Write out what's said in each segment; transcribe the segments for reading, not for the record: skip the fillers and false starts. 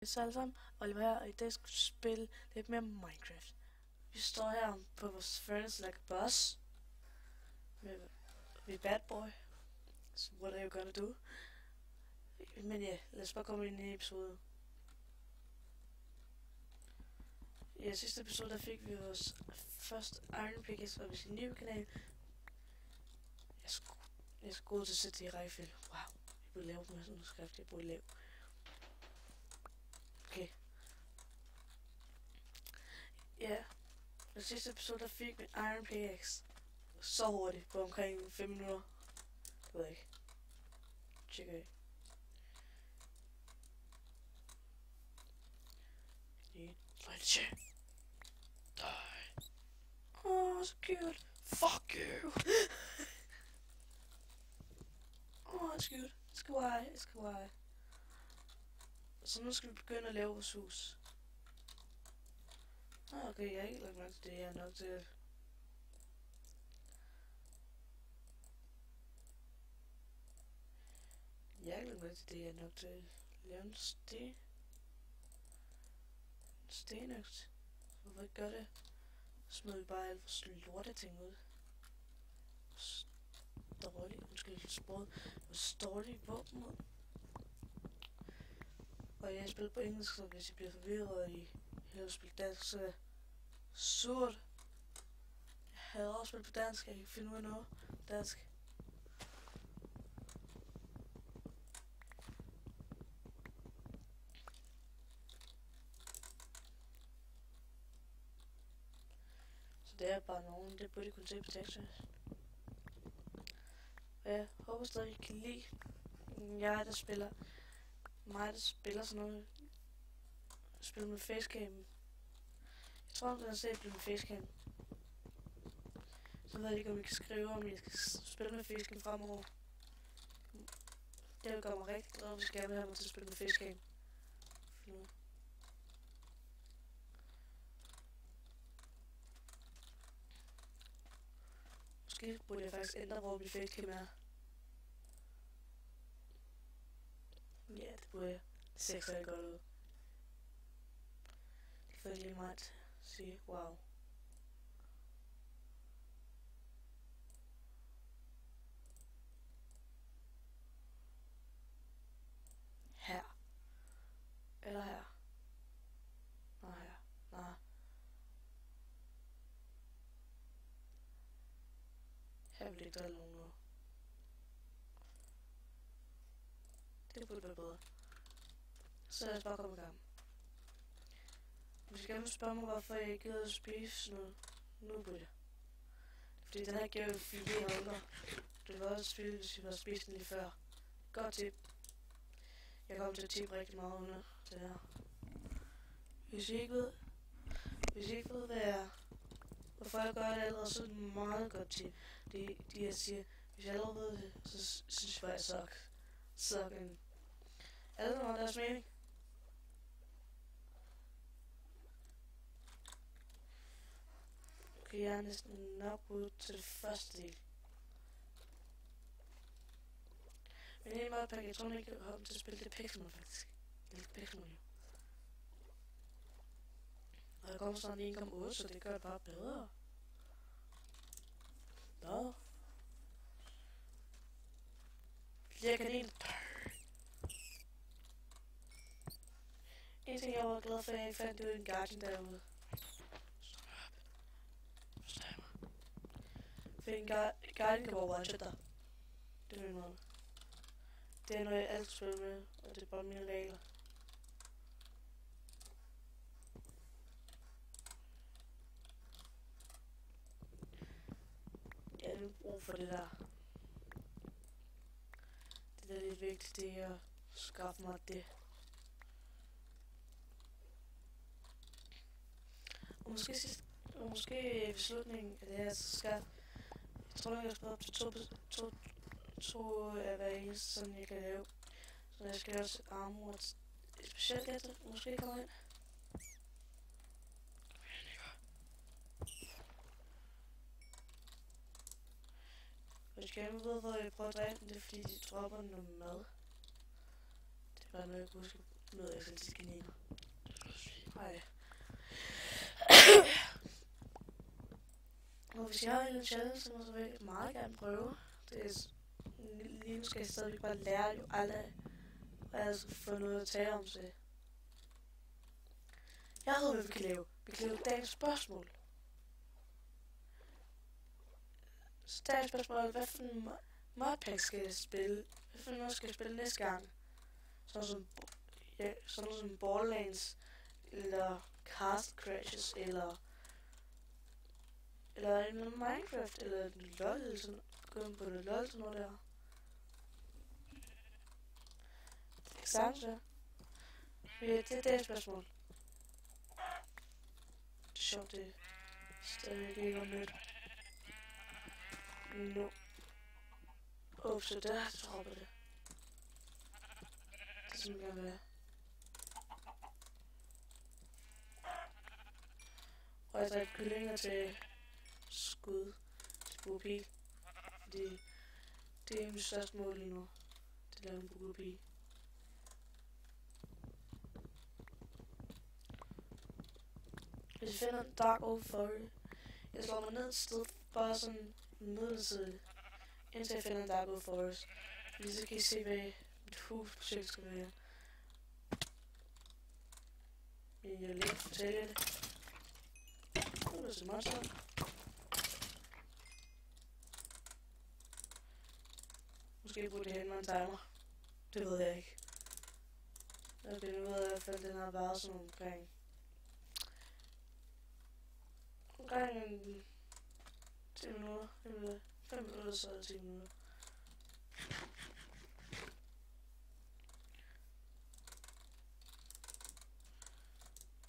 Så alle sammen, Oliver her, og i dag skal vi spille lidt mere Minecraft. Vi står her på vores Furnace like a boss med bad boy. So what are you gonna do? Men ja, lad os bare komme ind i episode. I sidste episode der fik vi vores første Iron Pickaxe, og hvis I er ny på kanalen, jeg skal gå til at sætte det i rækkefølge. Wow, jeg burde lave med sådan en skrift, jeg burde lave. Okay. Ja, i sidste episode der fik vi Iron Pickaxe så hurtigt, på omkring 5 minutter. Det ved jeg ikke. Tjek af. Die. Oh, så cute. Fuck you. Oh, it's cute. It's kawaii. It's kawaii. Så nu skal vi begynde at lave vores hus. Okay, jeg har ikke lagt mærke til det, jeg er nok til. Jeg har ikke lagt mærke til det, jeg er nok til at lave en stenøgt. Hvorfor ikke gøre det? Så smider vi bare alt vores lorteting ud. Undskyld sproget. Vores dårlige våben ud. Og jeg spiller på engelsk, så hvis I bliver forvirret, og I hellere spille dansk, så er det surt. Jeg havde også spillet på dansk, jeg kan finde ud af noget dansk. Så det er bare nogen, det burde I kunne se på teksten. Og jeg håber stadig, I kan lide mig, der spiller sådan noget. Spiller med facecam. Jeg tror, den har set med facecam. Så ved jeg ikke, om I kan skrive, om I skal spille med facecam fremover. Det vil gøre mig rigtig glad, hvis I gerne vil have mig til at spille med facecam. Måske burde jeg faktisk ændre, hvor mit facecam er. Ja, det burde jeg. Det ser ikke særlig godt ud. Det får lige mig at sige, wow. Her. Eller her. Nej, her. Nej. Her vil det ikke drille nogen nu. Det burde være bedre. Så lad os bare komme i gang. Hvis I gerne vil spørge mig, hvorfor jeg ikke gider at spise noget, nu burde jeg. Fordi den her giver jo 4 holder. Det var også spise, hvis I var spist den lige før. Godt tip. Jeg kommer til at tippe rigtig meget under det her. Hvis I ikke ved, hvorfor jeg gør det allerede, så er det meget godt tip. Det jeg siger, hvis jeg allerede ved det, så synes jeg bare, jeg suck en. Er det noget deres mening? Okay, jeg er næsten nok ud til det første del. Men det er meget pakke, jeg tror ikke, jeg kommer til at spille det Pixelmon faktisk. Det er Pixelmon jo. Og jeg kommer snart 1,8, så det gør det bare bedre. Nå. Flere kanel. En ting jeg var glad for, at jeg ikke fandt, det var en guardian derude. For en guardian kan bare one-shot dig. Det er noget. Det er noget jeg altid spiller med, og det er bare mine regler. Jeg har brug for det der. Det der er lidt vigtigt, det er at skaffe mig det. Og måske ved slutningen af det her, så skal jeg tror jeg skal op til to af hver eneste, sådan jeg kan lave. Så jeg skal lave et armor, specielt efter, måske kommer ind. Hvis jeg gerne ved, hvor jeg prøver at dræbe dem, det er fordi de dropper noget mad. Det er bare noget, jeg kunne huske noget af de kaniner. Nej. Og hvis jeg har en challenge, så vil jeg meget gerne prøve. Det er lige nu skal jeg stadigvæk bare lære jo aldrig, hvad jeg skal få noget at tale om til. Jeg ved, hvad vi kan lave. Vi kan lave dagens spørgsmål. Så dagens spørgsmål er, hvad for en modpack skal jeg spille? Hvad for noget skal jeg spille næste gang? Sådan som Borderlands, eller Castle Crashes, eller en Minecraft, eller LOL, eller sådan. Gå på det LOL, sådan noget der. Sagtens, ja. Det er dagens spørgsmål. Det er sjovt, det er stadig ikke om lidt. Nu. Så der tropper det. Det skal gerne være. Og jeg dræber kyllinger til skud til buepil. Fordi det er mit største mål lige nu. Det laver en buepil. Hvis jeg finder en dark old forest, jeg slår mig ned et sted, bare sådan midlertidigt, indtil jeg finder en dark old forest. Fordi så kan I se, hvad mit husprojekt skal være. Men jeg vil ikke fortælle det. Det er så monster. Måske burde jeg hente mig en timer. Det ved jeg ikke. Jeg finder ud af, i hvert fald, den har været sådan omkring en 10 minutter. 5 minutter, så er det 10 minutter.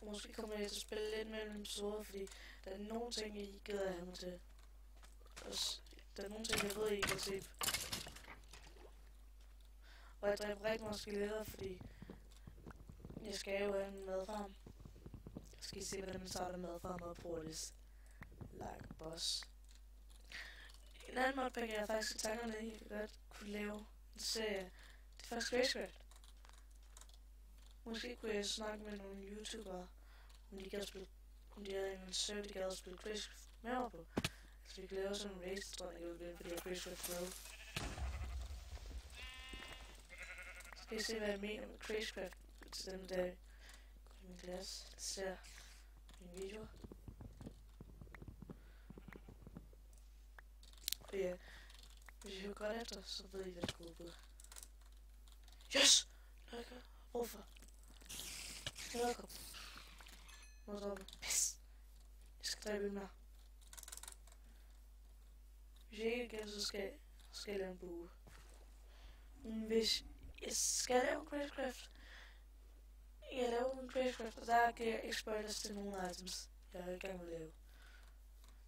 Og måske kommer jeg til at spille lidt mellem episoder, fordi der er nogle ting, I gider have mig til. Og der er nogle ting, jeg ved, I kan se. Og jeg dræber rigtig meget skeletter, fordi jeg skal jo have en madfarm. Jeg skal se, hvordan man starter madfarm og bruger det. Like a boss. En anden modpack, jeg faktisk i tankerne i, godt kunne lave en serie. Det er faktisk Racecraft. Måske kunne jeg snakke med nogle YouTubere, om de havde en server, de gad at spille Racecraft med mig på. Altså vi kan lave sådan en race, tror jeg ikke, fordi jeg Racecraft Pro. Skal I se, hvad jeg mener med Racecraft til dem, der går i min klasse, der ser mine videoer. Og ja, hvis I hører godt efter, så ved I, hvad det går på. Yes! Lækker. Hvorfor? Velkommen. Må stoppe. Pis! Jeg skal dræbe mere. Hvis jeg ikke igen, så skal jeg lave en bue. Men hvis jeg skal lave en Racecraft, jeg laver en Racecraft, og der giver jeg spoilers til nogle items, jeg er i gang med at lave.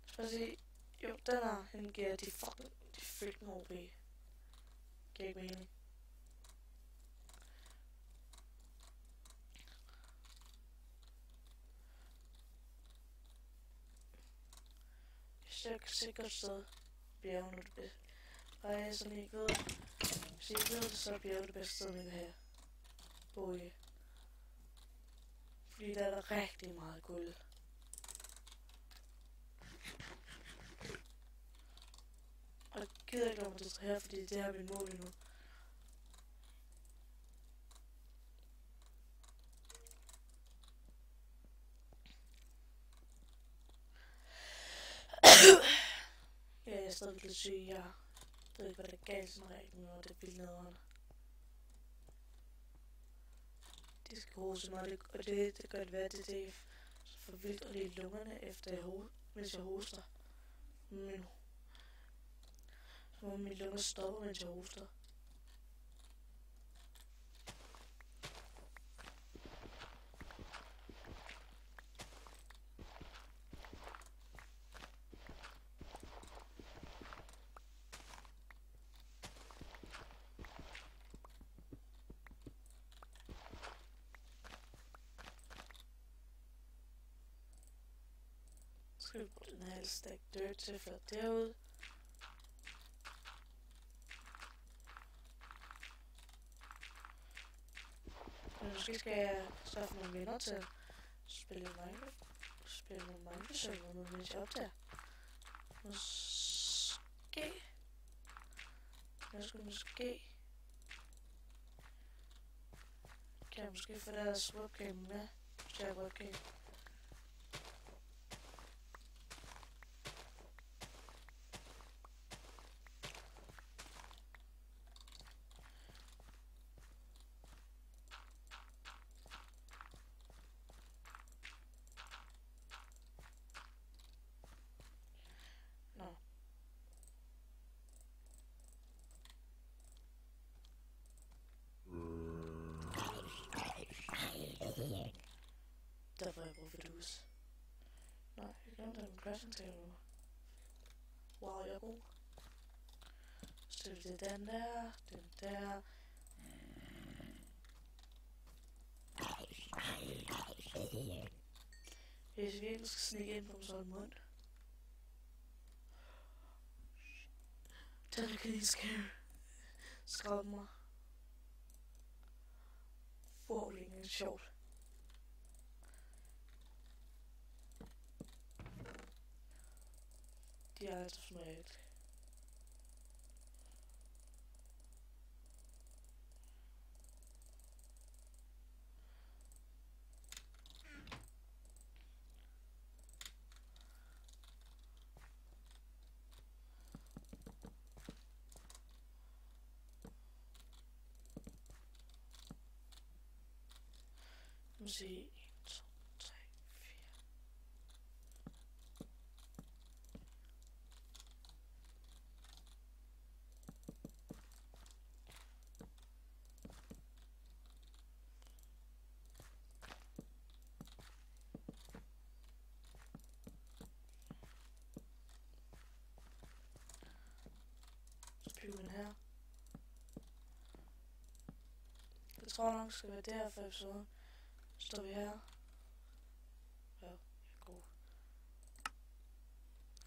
Så bare sige, jo, den her, giver de freaking OP. Giver ikke mening. Jeg kan sikkert sted bjerge nu det bedste. Og jeg sådan ikke ved, hvis I ikke ved det, så er bjerge det bedste sted, man kan have. Bo i. Fordi der er der rigtig meget guld. Og jeg gider ikke lade mig distrahere, fordi det her er mit mål endnu. Ja, jeg er stadig lidt syg, jeg ved ikke, hvad der er galt sådan rigtig nu, og det er vildt nederen. Det skal hoste mig, og det gør det værd, det er for vildt at lide lungerne, mens jeg hoster. Så må mine lunger stoppe, mens jeg hoster. Så skal vi bruge den her stack dirt til at føre derud. Men måske skal jeg skaffe nogle venner til Spille Minecraft-server nu, mens jeg optager. Måske. Jeg skulle måske. Kan jeg måske få deres webcam med? Hvis jeg har webcam. Nå. Der får jeg brug for dus. Nej, jeg glemte min crafting table. Wow, jeg er god. Så det er den der, den der. Hvis vi virkelig skal snige ind på en sådan mund. Den kan lige skræmme mig. Forholdningen er sjovt. De er altså sådan noget. Nu se 1, 2, 3, 4. Så bygger den her. Jeg tror nok skal være der for episoden. Så står vi her. Ja, jeg er god.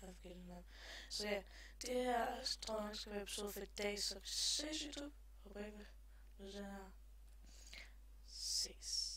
Jeg har forgettet den. Så ja, det her tror jeg nok skal være episode for i dag, så vi ses YouTube. Håber ikke, med den her. Ses.